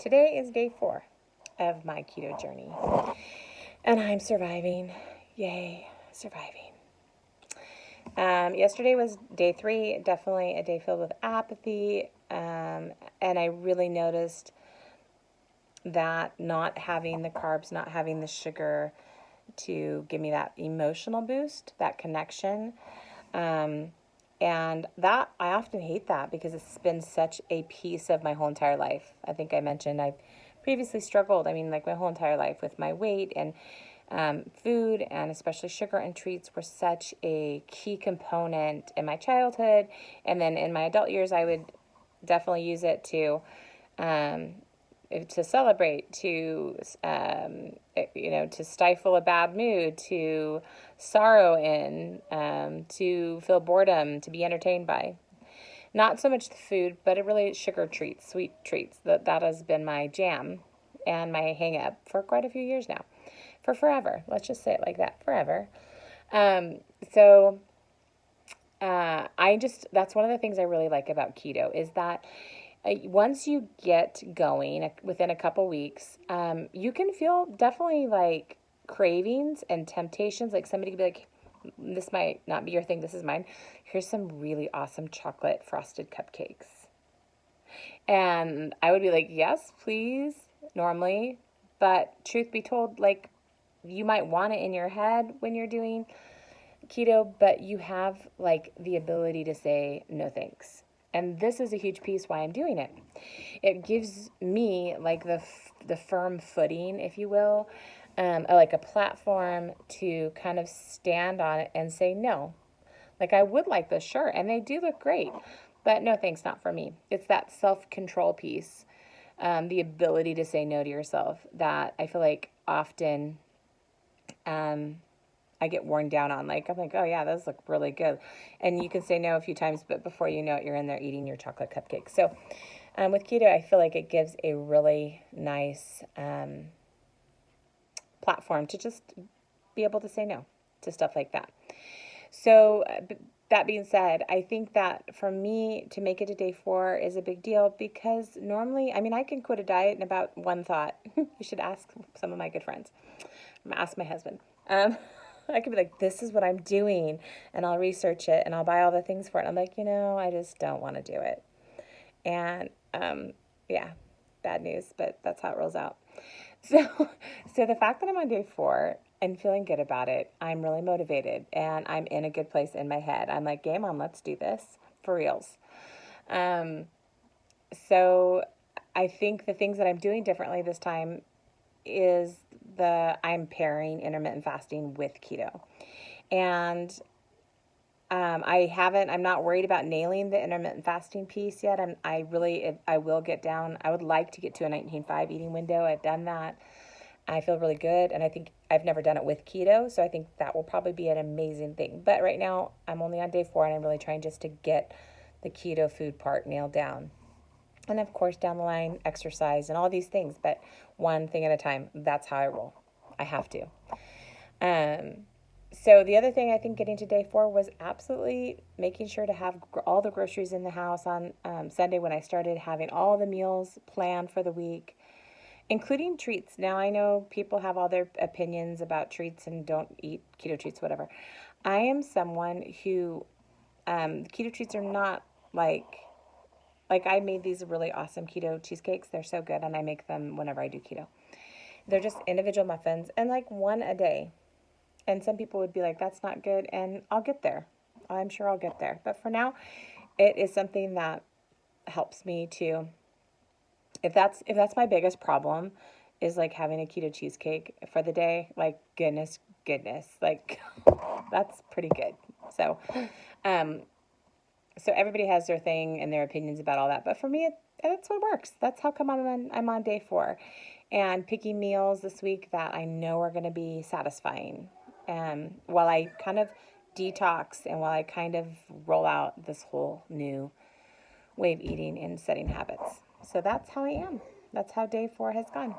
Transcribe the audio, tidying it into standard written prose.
Today is day 4 of my keto journey, and I'm surviving. Yay, surviving. Yesterday was day 3, definitely a day filled with apathy, and I really noticed that not having the carbs, not having the sugar to give me that emotional boost, that connection. And that I often hate that because it's been such a piece of my whole entire life. I think I mentioned I've previously struggled, like my whole entire life with my weight, and food and especially sugar and treats were such a key component in my childhood. And then in my adult years, I would definitely use it um, to celebrate, to stifle a bad mood, to sorrow in, to feel boredom, to be entertained by. Not so much the food, but it really sugar treats, sweet treats. That has been my jam and my hang up for quite a few years now, for forever. Let's just say it like that, forever. So that's one of the things I really like about keto is that once you get going within a couple weeks, you can feel definitely like cravings and temptations. Like somebody could be like, this might not be your thing, this is mine. Here's some really awesome chocolate frosted cupcakes. And I would be like, yes, please, normally. But truth be told, like, you might want it in your head when you're doing keto, but you have like the ability to say no thanks. And this is a huge piece why I'm doing it. It gives me like the firm footing, if you will, like a platform to kind of stand on it and say no. Like I would like this, sure, and they do look great, but no thanks, not for me. It's that self-control piece, the ability to say no to yourself that I feel like often I get worn down on. Like, I'm like, oh yeah, those look really good. And you can say no a few times, but before you know it, you're in there eating your chocolate cupcake. So with keto, I feel like it gives a really nice platform to just be able to say no to stuff like that. So that being said, I think that for me to make it to day 4 is a big deal because normally, I can quit a diet in about one thought. You should ask some of my good friends. I'm gonna ask my husband. I could be like, this is what I'm doing, and I'll research it, and I'll buy all the things for it. And I'm like, I just don't want to do it. And yeah, bad news, but that's how it rolls out. So, so the fact that I'm on day 4 and feeling good about it, I'm really motivated, and I'm in a good place in my head. I'm like, game on, let's do this for reals. So I think the things that I'm doing differently this time is I'm pairing intermittent fasting with keto. And I'm not worried about nailing the intermittent fasting piece yet. I will get down. I would like to get to a 19.5 eating window. I've done that. I feel really good. And I think I've never done it with keto. So I think that will probably be an amazing thing. But right now I'm only on day 4 and I'm really trying just to get the keto food part nailed down. And of course, down the line, exercise and all these things, but one thing at a time. That's how I roll. I have to. So the other thing I think getting to day 4 was absolutely making sure to have all the groceries in the house on Sunday when I started having all the meals planned for the week, including treats. Now I know people have all their opinions about treats and don't eat keto treats, whatever. I am someone who keto treats are not like I made these really awesome keto cheesecakes. They're so good, and I make them whenever I do keto. They're just individual muffins, and like one a day. And some people would be like, that's not good, and I'll get there. I'm sure I'll get there. But for now, it is something that helps me to, if that's my biggest problem, is like having a keto cheesecake for the day, like goodness, like that's pretty good. So, so everybody has their thing and their opinions about all that. But for me, that's what works. That's how come I'm on day 4. And picking meals this week that I know are going to be satisfying. While I kind of detox and while I kind of roll out this whole new way of eating and setting habits. So that's how I am. That's how day 4 has gone.